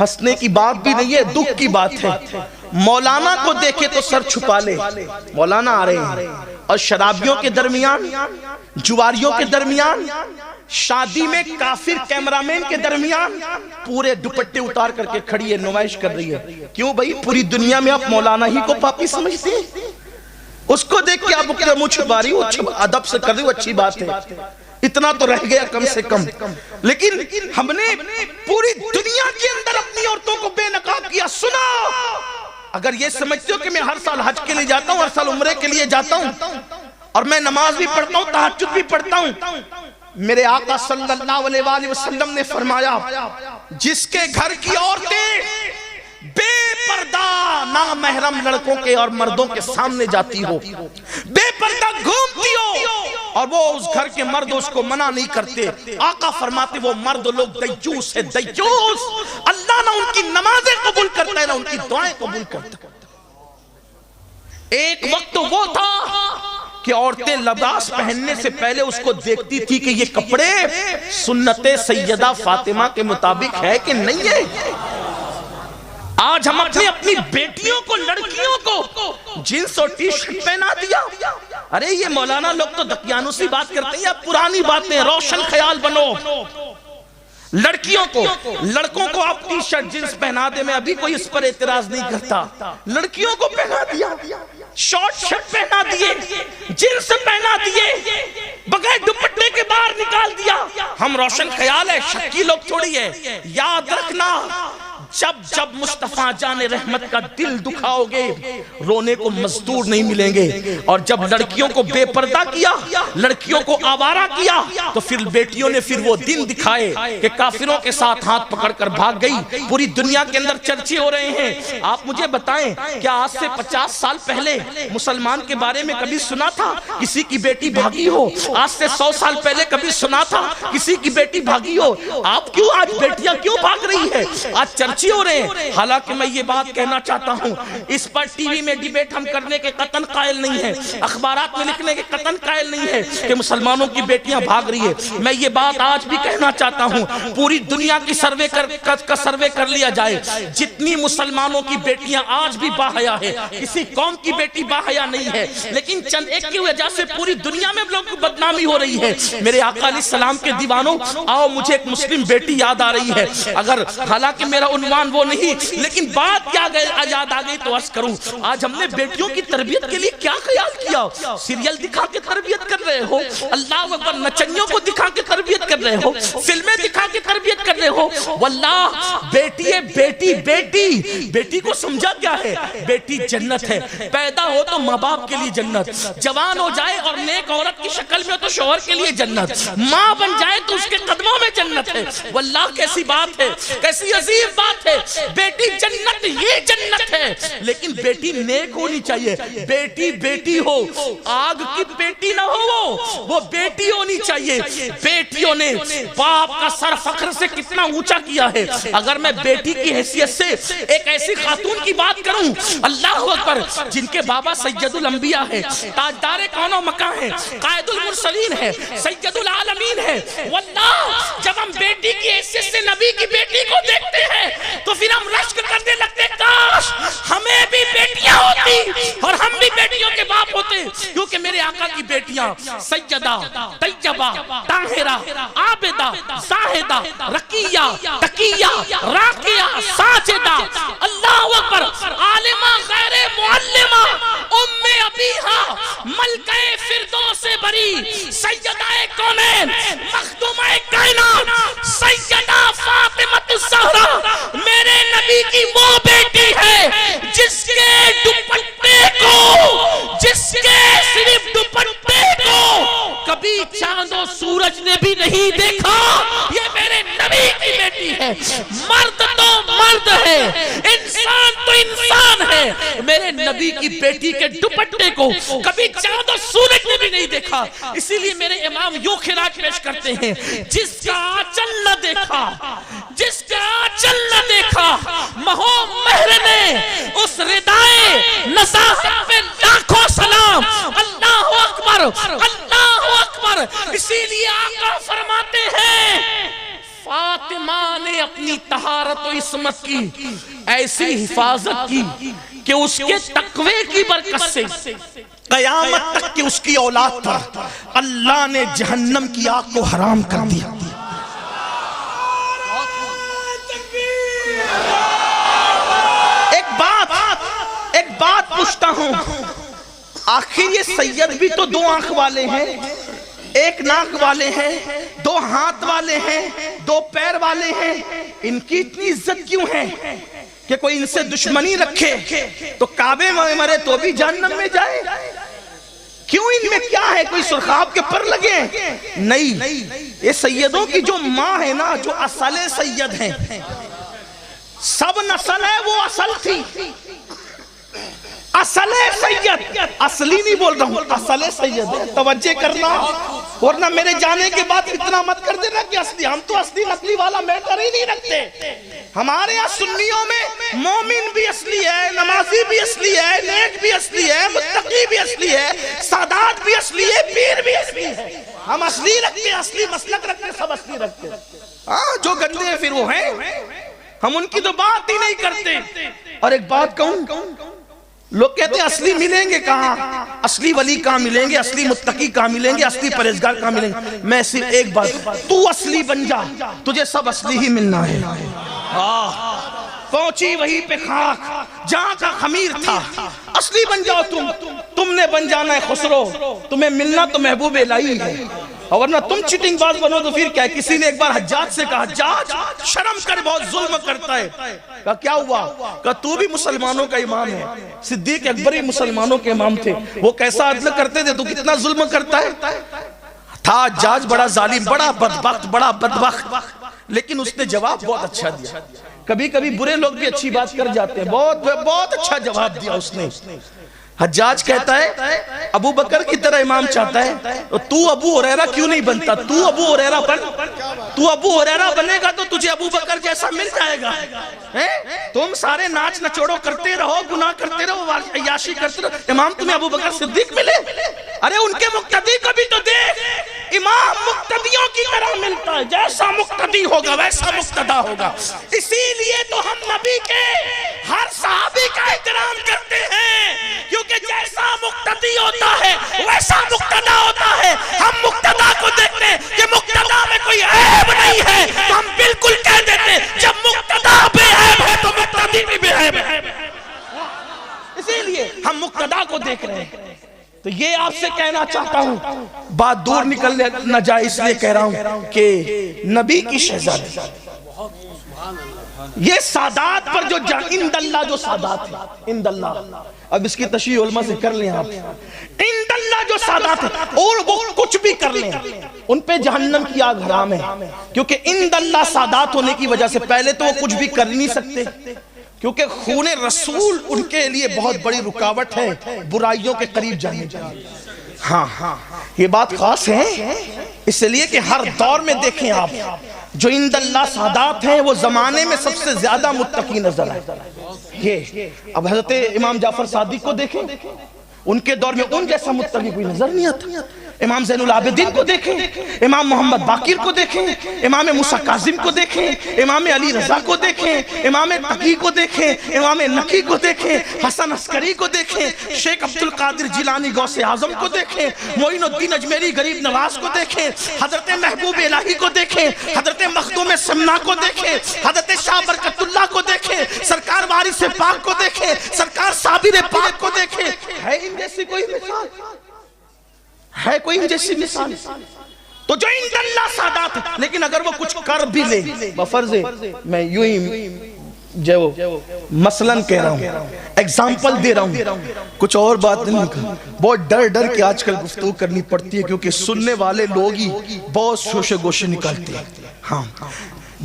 ہنسنے کی بات بھی نہیں ہے، دکھ کی بات ہے۔ مولانا کو دیکھے تو سر چھپا لے، مولانا آ رہے ہیں، اور شرابیوں کے درمیان، جواریوں کے درمیان، شادی میں کافر کیمرامین کے درمیان پورے دوپٹے اتار کر کے کھڑی ہے، نمائش کر رہی ہے۔ کیوں بھائی؟ پوری دنیا میں آپ مولانا ہی کو پاپی سمجھتے ہیں؟ اس کو دیکھ کے آپ منہ چھپا رہی ہو، ادب سے کر رہی ہو، اچھی بات ہے، اتنا تو رہ گیا کم سے کم۔ لیکن ہم نے پوری دنیا کے اندر اپنی عورتوں کو بے نقاب کیا۔ سنا، اگر یہ سمجھتے ہو کہ میں ہر سال حج کے لیے جاتا ہوں، ہر سال عمرے کے لیے جاتا ہوں، اور میں نماز بھی پڑھتا ہوں، تہجد بھی پڑھتا ہوں، میرے آقا صلی اللہ علیہ وآلہ وسلم نے فرمایا جس کے گھر کی عورتیں بے پردہ نامحرم لڑکوں کے اور مردوں کے سامنے جاتی ہو، بے پردہ گھومتی ہو، اور وہ اس گھر کے مرد اس کو منع نہیں کرتے، آقا فرماتے وہ مرد لوگ دیوس ہے، دیوس۔ اللہ نہ ان کی نمازیں قبول کرتا ہے، نہ ان کی دعائیں قبول کرتا ہے۔ ایک وقت وہ تھا کہ عورتیں لباس پہننے سے پہلے اس کو دیکھتی تھی کہ یہ کپڑے سنت سیدہ فاطمہ کے مطابق ہے کہ نہیں ہے۔ آج ہم اپنی بیٹیوں کو، لڑکیوں کو جینس اور ٹی شرٹ پہنا دیا۔ ارے یہ مولانا لوگ تو دقیانوسی بات کرتے ہیں، اب پرانی باتیں، روشن خیال بنو۔ لڑکیوں کو، لڑکوں کو آپ ٹی شرٹ جینس پہنا دے، میں ابھی کوئی اس پر اعتراض نہیں کرتا، لڑکیوں کو پہنا دیا، شارٹ شرٹ پہنا دیے، جینس پہنا دیے، بغیر دوپٹے کے باہر نکال دیا۔ ہم روشن خیال ہے، شکی لوگ تھوڑی ہے۔ یاد رکھنا، جب جب مصطفیٰ جان رحمت کا دل دکھاؤ گے، رونے کو مزدور نہیں ملیں گے۔ اور جب لڑکیوں کو بے پردہ کیا، لڑکیوں کو آوارہ کیا، تو پھر بیٹیوں نے پھر وہ دن دکھائے کہ کافروں کے ساتھ ہاتھ پکڑ کر بھاگ گئی۔ پوری دنیا کے اندر چرچے ہو رہے ہیں۔ آپ مجھے بتائیں، کیا آج سے 50 سال پہلے مسلمان کے بارے میں کبھی سنا تھا کسی کی بیٹی بھاگی ہو؟ آج سے 100 سال پہلے کبھی سنا تھا کسی کی بیٹی بھاگی ہو؟ آپ کیوں آج بیٹیاں کیوں بھاگ رہی ہے؟ آج چرچے ہو رہے ہیں۔ حالانکہ میں یہ بات کہنا چاہتا ہوں، اس پر ٹی وی میں ڈیبیٹ ہم کرنے کے قطعاً قائل نہیں ہیں، اخبارات میں لکھنے کے قطعاً قائل نہیں ہے کہ مسلمانوں کی بیٹیاں بھاگ رہی ہے۔ میں یہ بات آج بھی کہنا چاہتا ہوں، پوری دنیا کی سروے کر لیا جائے، جتنی مسلمانوں کی بیٹیاں آج بھی باحیا ہے، کسی قوم کی بیٹی باحیا نہیں ہے، لیکن چند ایک کی وجہ سے پوری دنیا میں لوگوں کو بدنامی ہو رہی ہے۔ میرے آقا علیہ السلام کے دیوانوں، آؤ مجھے ایک مسلم بیٹی یاد آ رہی ہے، اگر حالانکہ میرا عنوان وہ نہیں، لیکن بات کیا یاد آ گئی تو عرض کروں۔ آج ہم نے بیٹیوں کی تربیت کے لیے کیا خیال کیا؟ سیریل دکھا کے تربیت کر رہے ہو، اللہ اکبر، نچنیوں کو دکھا کے تربیت کر رہے ہو، فلمیں دکھا کے تربیت کر رہے ہو۔ واللہ بیٹی ہے، بیٹی بیٹی بیٹی کو سمجھا کیا ہے؟ بیٹی جنت ہے، پیدا ہو تو ماں باپ کے لیے جنت، جوان ہو جائے اور نیک عورت کی شکل میں ہو تو شوہر کے لیے جنت، ماں بن جائے تو اس کے قدموں میں جنت ہے۔ واللہ کیسی بات ہے، کیسی عظیم بات ہے۔ بیٹی جنت، یہ جنت ہے، لیکن بیٹی نیک ہونی چاہیے۔ بیٹی بیٹی ہو، آگ کی بیٹی نہ ہو، وہ بیٹی ہونی چاہیے۔ بیٹیوں نے باپ کا سر فخر سے کتنا اونچا کیا ہے۔ اگر میں بیٹی کی حیثیت سے ایک ایسی خاتون کی بات کروں، اللہ اکبر، جن کے بابا سید الانبیاء ہے، تاجدار کون و مکان ہے، قائد المرسلین ہے، سید العالمین ہے، واللہ جب ہم بیٹی کی حیثیت سے نبی کی بیٹی کو دیکھتے ہیں تو پھر ہم رشک کرنے لگتے، کاش ہمیں بھی بیٹیاں ہوتی اور ہم بھی بیٹیوں کے باپ ہوتے، کیونکہ میرے آقا کی بیٹیاں سیدہ، طیبہ، طاہرہ، عابدہ، زاہدہ، رقیہ، تقیہ، راقیہ، ساجدہ، اللہ اکبر، عالمہ غیر معلمہ، ام ابیہا، ملکہ فردوس بری، سیدہ کونین، مخدومہ کائنات، سیدہ فاطمہ الزہرا، میرے نبی کی وہ بیٹی ہے جس کے دوپٹے کو، جس کے صرف دوپٹے کو کبھی چاند و سورج نے بھی نہیں دیکھا۔ یہ میرے نبی کی بیٹی ہے۔ مرد تو مرد ہے، انسان تو انسان ہے، میرے نبی کی بیٹی کے دوپٹے کو کبھی چاند و سورج نے بھی نہیں دیکھا۔ اسی لیے میرے امام یوں خراج پیش کرتے ہیں، جس کا آنچل نہ دیکھا، جس کا آنچل نہ دیکھا، مہو مہر نے اس ردائے نزاہت پہ لاکھوں سلام۔ اللہ اکبر، اللہ اکبر۔ اسی لیے آقا فرماتے ہیں، فاطمہ نے اپنی طہارت و عصمت کی ایسی حفاظت کی کہ اس کے تقوی کی برکت سے قیامت تک کہ اس کی اولاد پر اللہ نے جہنم کی آگ کو حرام کر دیا. ایک بات پوچھتا ہوں, آخر یہ سید بھی تو دو آنکھ والے ہیں, ایک ناک والے ہیں, دو ہاتھ والے ہیں, دو پیر والے ہیں, ان کی اتنی عزت کیوں ہے کہ کوئی ان سے دشمنی رکھے تو کعبے میں مرے تو بھی جہنم میں جائے؟ کیوں ان میں کیا ہے؟ کوئی سرخاب کے پر لگے؟ نہیں, یہ سیدوں کی جو ماں ہے نا, جو اصل سید ہیں, سب نسل ہے وہ اصل تھی, اصل سید, اصلی نہیں بول رہا ہوں, اصل سید ہے. توجہ کرنا, ورنہ میرے جانے کے بعد اتنا مت کر دینا کہ اصلی, ہم تو اصلی نقلی والا میٹر ہی نہیں رکھتے. ہمارے یہاں سنیوں میں مومن بھی اصلی ہے, نمازی بھی اصلی ہے, نیک بھی اصلی ہے, متقی بھی اصلی ہے, سادات بھی اصلی ہے, پیر بھی اصلی ہے. ہم اصلی رکھتے ہیں, اصلی مسلک رکھتے ہیں, سب اصلی رکھتے ہیں. ہاں, جو گندے ہیں پھر وہ ہیں, ہم ان کی تو بات ہی نہیں کرتے. اور ایک بات کہوں, لوگ کہتے ہیں اصلی ملیں گے کہاں, اصلی ولی کہاں ملیں گے, اصلی متقی کہاں ملیں گے, اصلی پرہیزگار کہاں ملیں گے؟ میں صرف ایک بات, تو اصلی بن جا, تجھے سب اصلی ہی ملنا ہے. پہنچی وہیں پہ خاک جہاں کا خمیر تھا, اصلی بن جاؤ تم نے بن جانا ہے خسرو, تمہیں ملنا تو محبوب الہی ہے. اور ورنہ تم چیٹنگ باز بنو تو پھر کیا ہے؟ کسی نے ایک بار حجاج سے کہا, حجاج شرم کر, بہت ظلم کرتا ہے. کہا کیا ہوا؟ کہا تو بھی مسلمانوں کا امام ہے, صدیق اکبر ہی مسلمانوں کے امام تھے, وہ کیسا عدل کرتے تھے, تو کتنا ظلم کرتا ہے. تھا حجاج بڑا ظالم, بڑا بدبخت, بڑا بدبخت, لیکن اس نے جواب بہت اچھا دیا. کبھی کبھی برے لوگ بھی اچھی بات کر جاتے ہیں, بہت اچھا جواب دیا اس نے. حجاج کہتا ہے ابو بکر کی طرح امام چاہتا ہے تو ابو ہریرہ کیوں نہیں بنتا؟ تو ابو ہریرہ بن, تو ابو ہریرہ بنے گا تو تجھے ابو بکر جیسا مل جائے گا. تم سارے ناچ نچوڑو کرتے رہو, گناہ کرتے رہو, عیاشی کرتے رہو, امام تمہیں ابو بکر صدیق ملے؟ ارے ان کے مقتدی کو بھی تو دیکھ, امام مقتدیوں کی طرح ملتا ہے, جیسا مقتدی ہوگا ویسا مقتدا ہوگا. اسی لیے تو ہم نبی کے ہر صحابی کا احترام کرتے ہیں, کیونکہ جیسا مقتدی ہوتا ہے ویسا مقتدا ہوتا ہے. ہم مقتدا کو دیکھتے ہیں کہ مقتدا میں کوئی عیب نہیں ہے, تو ہم بالکل کہہ دیتے ہیں جب مقتدا بے عیب ہے تو مقتدی بھی بے عیب ہے. اسی لیے ہم مقتدا کو دیکھ رہے ہیں. تو یہ آپ سے کہنا چاہتا ہوں, بات دور نکل نہ جائے اس لیے کہہ رہا ہوں کہ نبی کی شہزادی, یہ سادات پر جو اند اللہ جو سادات ہے, اند اللہ, اب اس کی تشریح علماء سے کر لیں آپ, اند اللہ جو سادات ہے اور وہ کچھ بھی کر لیں ان پہ جہنم کی آگ حرام ہے. کیونکہ اند اللہ سادات ہونے کی وجہ سے پہلے تو وہ کچھ بھی کر نہیں سکتے, کیونکہ خون رسول ان کے لیے بہت بڑی رکاوٹ ہے برائیوں کے قریب جانے کے لیے. ہاں, یہ بات خاص ہے اس لیے کہ ہر دور میں دیکھیں آپ, جو اند اللہ سادات ہیں وہ زمانے میں سب سے زیادہ متقی نظر آئے. یہ اب حضرت امام جعفر صادق کو دیکھیں, ان کے دور میں ان جیسا متقی کوئی نظر نہیں آتا. امام زین العابدین کو دیکھیں, امام محمد باقر کو دیکھیں, امام موسیٰ کاظم کو دیکھیں, امام علی رضا کو دیکھیں, امام تقی کو دیکھیں, امام نقی کو دیکھیں, حسن عسکری کو دیکھیں, شیخ عبدالقادر جیلانی غوث اعظم کو دیکھیں, معین الدین اجمیری غریب نواز کو دیکھیں, حضرت محبوب الہی کو دیکھیں, حضرت مخدوم سمنا کو دیکھیں, حضرت شاہ برکت اللہ کو دیکھیں, سرکار وارث پاک کو دیکھیں, سرکار صابر پاک کو دیکھیں. ہے ان جیسی کوئی مثال؟ ہے کوئی ان جیسی مثال؟ تو جو اند اللہ سادات ہے, لیکن اگر وہ کچھ کر بھی لے, بفرض میں یوں ہی جو مثلاً کہہ رہا ہوں, ایگزامپل دے رہا ہوں, کچھ اور بات نہیں کہا. بہت ڈر کے آج کل گفتگو کرنی پڑتی ہے, کیونکہ سننے والے لوگ ہی بہت شوشے گوشے نکالتے ہیں. ہاں,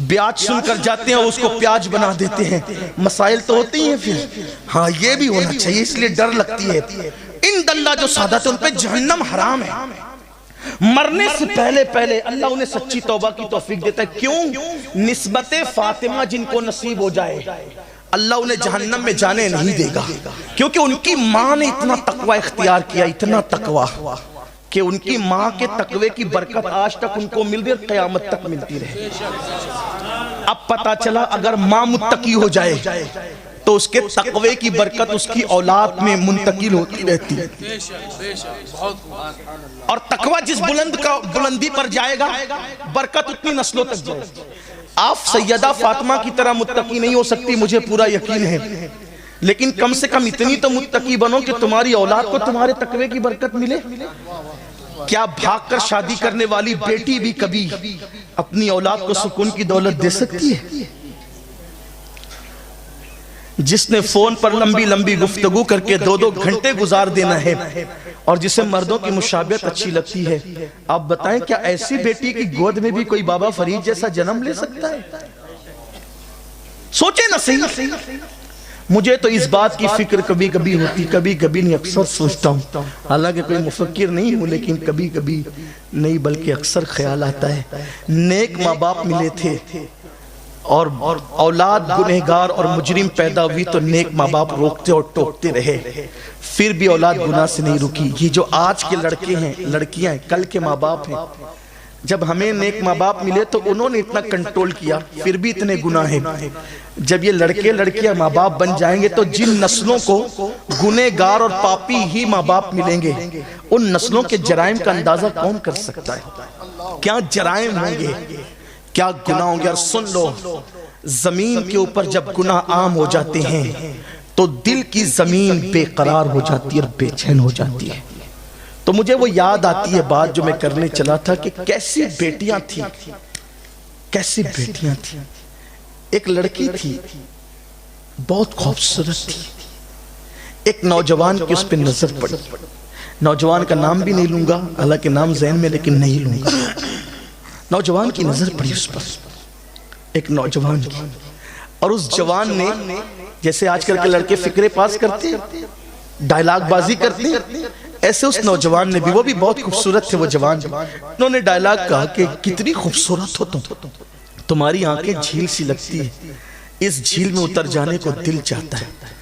بیاج سن کر جاتے ہیں اور اس کو پیاج بنا دیتے ہیں. مسائل تو ہوتے ہی ہیں پھر. ہاں, یہ بھی ہونا چاہیے, اس لیے ڈر لگتی ہے. اند اللہ جو سادات ہیں ان پہ جہنم حرام ہے. مرنے سے پہلے اللہ انہیں سچی توبہ کی توفیق دیتا ہے. کیوں؟ نسبت فاطمہ جن کو نصیب ہو جائے اللہ انہیں جہنم میں جانے نہیں دے گا, کیونکہ ان کی ماں نے اتنا تقوی اختیار کیا, اتنا تقوی کہ ان کی ماں کے تقوی کی برکت آج تک ان کو مل رہی اور قیامت تک ملتی رہے. اب پتا چلا اگر ماں متقی ہو جائے تو اس کے تقوی کی برکت اس کی اولاد میں منتقل ہوتی رہتی ہے، اور تقوی جس بلندی پر جائے گا برکت اتنی نسلوں تک جائے گی۔ آپ سیدہ فاطمہ کی طرح متقی نہیں ہو سکتی، مجھے پورا یقین ہے، لیکن کم سے کم اتنی تو متقی بنو کہ تمہاری اولاد کو تمہارے تقوی کی برکت ملے۔ کیا بھاگ کر شادی کرنے والی بیٹی بھی کبھی اپنی اولاد کو سکون کی دولت دے سکتی ہے؟ جس نے فون پر لمبی لمبی گفتگو کر کے 2-2 گھنٹے گزار دینا ہے اور جسے مردوں کی مشابہت اچھی لگتی ہے، آپ بتائیں کیا ایسی بیٹی کی گود میں بھی کوئی بابا فرید جیسا جنم لے سکتا ہے؟ سوچیں نہ صحیح۔ مجھے تو اس بات کی فکر کبھی کبھی ہوتی، کبھی کبھی نہیں، اکثر سوچتا ہوں، حالانکہ کوئی مفکر نہیں ہوں، لیکن کبھی کبھی نہیں بلکہ اکثر خیال آتا ہے، نیک ماں باپ ملے تھے اور اولاد گنہگار اور مجرم پیدا ہوئی تو نیک ماں باپ روکتے اور ٹوکتے رہے، پھر بھی اولاد گناہ سے نہیں رکی۔ یہ جو آج کے لڑکے ہیں، لڑکیاں ہیں، کل کے ماں باپ ہیں، جب ہمیں نیک ماں باپ ملے تو انہوں نے اتنا کنٹرول کیا، پھر بھی اتنے گناہ ہیں۔ جب یہ لڑکے لڑکیاں ماں باپ بن جائیں گے تو جن نسلوں کو گنہگار اور پاپی ہی ماں باپ ملیں گے، ان نسلوں کے جرائم کا اندازہ کون کر سکتا ہے؟ کیا جرائم ہوں گے، کیا گناہ ہوں گے۔ اور سن لو، زمین کے اوپر جب گناہ عام ہو جاتے ہیں تو دل کی زمین بے قرار ہو جاتی ہے اور بے چین ہو جاتی ہے۔ تو مجھے وہ یاد آتی ہے بات جو میں کرنے چلا تھا کہ کیسی بیٹیاں تھیں، کیسی بیٹیاں تھیں۔ ایک لڑکی تھی بہت خوبصورت تھی، ایک نوجوان کی اس پہ نظر پڑی، نوجوان کا نام بھی نہیں لوں گا، حالانکہ نام ذہن میں لیکن نہیں لوں گا۔ نوجوان کی نظر پڑی اس پر، ایک نوجوان کی، اور اس جوان نے جیسے آج کل کے لڑکے فکرے پاس کرتے ہیں، ڈائلاگ بازی کرتے ہیں، ایسے اس نوجوان نے بھی، وہ بھی بہت خوبصورت تھے وہ جوان، انہوں نے ڈائلاگ کہا کہ کتنی خوبصورت ہو تم، تمہاری آنکھیں جھیل سی لگتی ہے، اس جھیل میں اتر جانے کو دل چاہتا ہے۔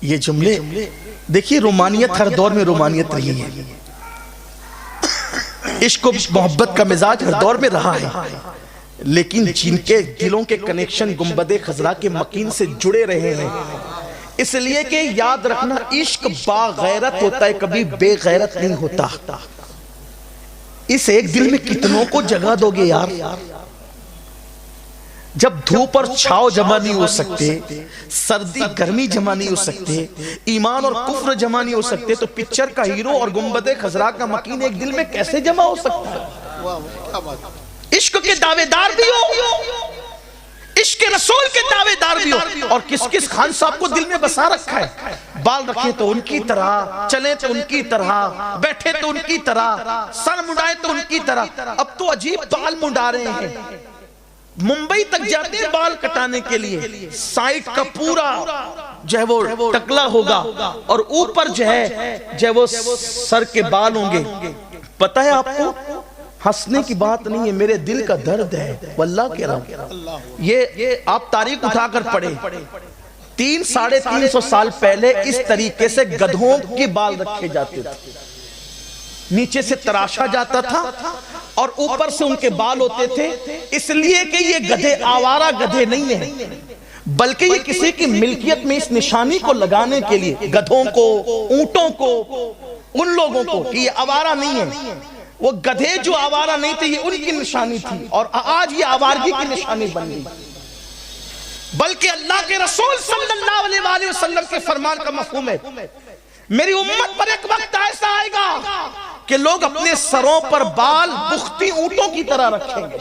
یہ جملے دیکھیے، رومانیت ہر دور میں رومانیت رہی ہے، عشق و محبت کا مزاج ہر دور میں رہا ہے، لیکن جن کے دلوں کے کنیکشن گنبد خضرا کے مکین سے جڑے رہے ہیں، اس لیے کہ یاد رکھنا عشق با غیرت ہوتا ہے، کبھی بے غیرت نہیں ہوتا۔ اس ایک دل میں کتنوں کو جگہ دو گے یار؟ جب دھوپ اور چھاؤ جمع نہیں ہو سکتے، سردی گرمی جمع نہیں ہو سکتے، ایمان اور کفر جمع نہیں ہو سکتے، تو پکچر کا ہیرو اور گنبد خضرا کا مکین ایک دل میں کیسے جمع ہو سکتا ہے؟ عشق کے دعوے دار بھی ہو، عشق رسول کے دعوے دار بھی ہو، اور کس خان صاحب کو دل میں بسا رکھا ہے، بال رکھے تو ان کی طرح، چلے تو ان کی طرح، بیٹھے تو ان کی طرح، سر منڈائے تو ان کی طرح۔ اب تو عجیب بال منڈا رہے ہیں، ممبئی تک جاتے ہیں بال کٹانے کے لیے، سائٹ کا پورا جو ہے وہ ٹکلا ہوگا اور اوپر جو ہے وہ سر کے بال ہوں گے۔ پتہ ہے آپ کو، ہنسنے کی بات نہیں ہے، میرے دل کا درد ہے واللہ کہہ رہا ہوں۔ یہ آپ تاریخ اٹھا کر پڑھیں، 300-350 سال پہلے اس طریقے سے گدھوں کے بال رکھے جاتے تھے، نیچے سے تراشا جاتا تھا اور اوپر سے ان کے بال ہوتے تھے، اس لیے کہ یہ گدھے آوارہ گدھے نہیں ہیں، بلکہ یہ کسی کی ملکیت میں اس نشانی کو لگانے کے لیے، گدھوں کو، اونٹوں کو، ان لوگوں کو کہ یہ آوارہ نہیں ہیں، وہ گدھے جو آوارہ نہیں تھے یہ ان کی نشانی تھی، اور آج یہ آوارگی کی نشانی بن گئی۔ بلکہ اللہ کے رسول صلی اللہ علیہ وآلہ وسلم کے فرمان کا مفہوم ہے، میری امت پر ایک وقت ایسا آئے گا کہ لوگ اپنے سروں پر بال بختی اونٹوں کی طرح رکھیں گے۔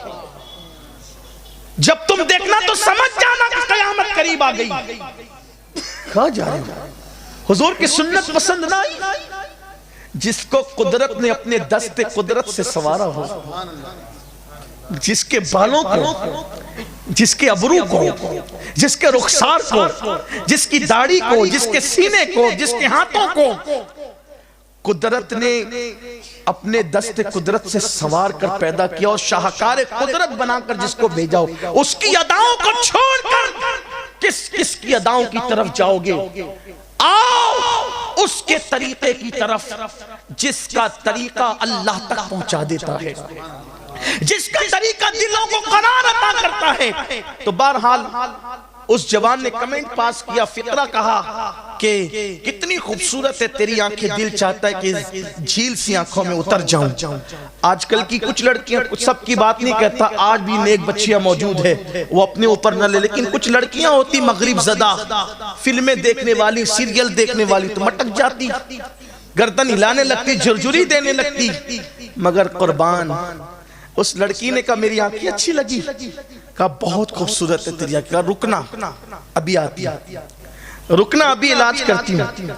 جب تم دیکھنا تو سمجھ جانا کہ قیامت قریب آ گئی۔ کہاں جا رہے ہیں؟ حضور کی سنت پسند نہ آئی؟ جس کو قدرت نے اپنے دست قدرت سے سوارا ہو، جس کے بالوں کو، جس کے ابرو کو، جس کے رخسار کو، جس کی داڑھی کو، جس کے سینے کو، جس کے ہاتھوں کو قدرت نے اپنے دست قدرت سے سوار کر پیدا کیا اور شاہکار قدرت بنا کر جس کو بھیجا ہو، اس کی اداؤں کو چھوڑ کر کس کی اداؤں کی طرف جاؤ گے؟ آؤ اس کے طریقے کی طرف جس کا طریقہ اللہ تک پہنچا دیتا ہے۔ جس کا طریقہ دلوں کو قرار عطا کرتا ہے. تو بہرحال اس جوان نے کمنٹ پاس کیا, فقرہ کہا کہ کتنی خوبصورت ہے تیری آنکھیں, دل چاہتا ہے کہ جھیل سی آنکھوں میں اتر جاؤں. آج کل کی کچھ لڑکیاں, سب کی بات نہیں کہتا, آج بھی نیک بچیاں موجود ہے, وہ اپنے اوپر نہ لے, لیکن کچھ لڑکیاں ہوتی مغرب زدہ, فلمیں دیکھنے والی, سیریل دیکھنے والی, تو مٹک جاتی, گردن ہلانے لگتی, جھرجھری دینے لگتی. مگر قربان اس لڑکی نے کہا میری آنکھیں اچھی لگی, کہا بہت خوبصورت ہے تیری آنکھیں, کہا رکنا ابھی آتی, رکنا ابھی علاج کرتی ہوں.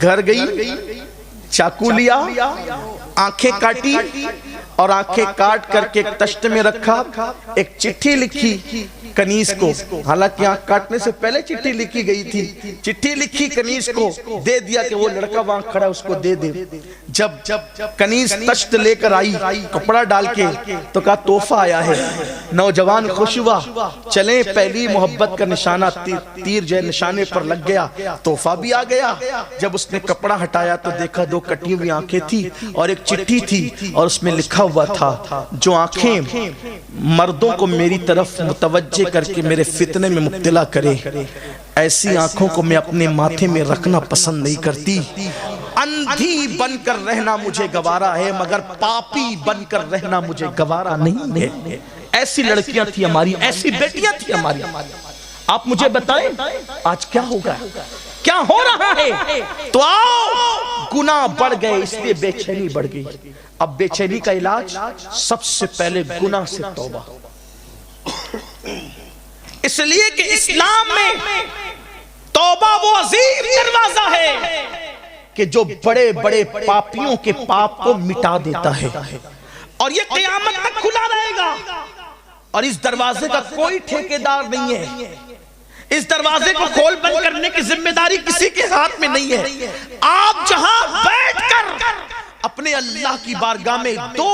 گھر گئی, چاقو لیا, آنکھیں کاٹی, اور آنکھیں کاٹ کر کے ایک تشت میں رکھا, ایک چٹھی لکھی کنیز کو. حالانکہ آنکھ کاٹنے سے پہلے چٹھی لکھی گئی تھی, چٹھی لکھی کنیز کو, دے دیا کہ وہ لڑکا وہاں کھڑا اس کو دے دے. جب کنیز تشت لے کر آئی کپڑا ڈال کے, تو کہا تحفہ آیا ہے. نوجوان خوش ہوا, چلیں پہلی محبت کا نشانہ تیر جو نشانے پر لگ گیا, تحفہ بھی آ گیا. جب اس نے کپڑا ہٹایا تو دیکھا دو کٹی ہوئی آنکھیں تھی اور ایک چٹھی تھی, اور اس میں لکھا ہوا تھا جو آنکھیں مردوں کو میری طرف متوجہ کر کے میرے فتنے میں مبتلا کرے, ایسی آنکھوں کو میں اپنے ماتھے میں رکھنا پسند نہیں کرتی. اندھی بن کر رہنا مجھے گوارا ہے, مگر پاپی بن کر رہنا مجھے گوارا نہیں ہے. ایسی لڑکیاں تھی ہماری, ایسی بیٹیاں تھی ہماری. آپ مجھے بتائیں آج کیا ہوگا, کیا ہو رہا ہے؟ تو آؤ, گناہ بڑھ گئے اس لیے بے چینی بڑھ گئی. اب بے چینی کا علاج سب سے پہلے گناہ سے توبہ. اس لیے کہ اسلام میں توبہ وہ عظیم دروازہ ہے کہ جو بڑے بڑے پاپیوں کے پاپ کو مٹا دیتا ہے, اور یہ قیامت تک کھلا رہے گا. اور اس دروازے کا کوئی ٹھیکیدار نہیں ہے, اس دروازے کو کھول بند کرنے کی ذمہ داری کسی کے ہاتھ میں نہیں ہے. آپ جہاں بیٹھ کر اپنے اللہ کی بارگاہ میں دو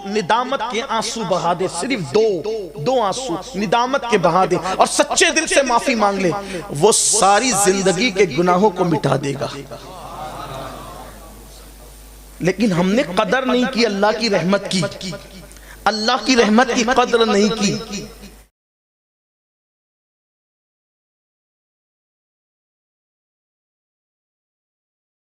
ندامت کے آنسو بہا دے, صرف دو آنسو ندامت کے بہا دے, اور سچے دل سے معافی مانگ لے, وہ ساری زندگی کے گناہوں کو مٹا دے گا. لیکن ہم نے قدر نہیں کی اللہ کی رحمت کی, اللہ کی رحمت کی قدر نہیں کی.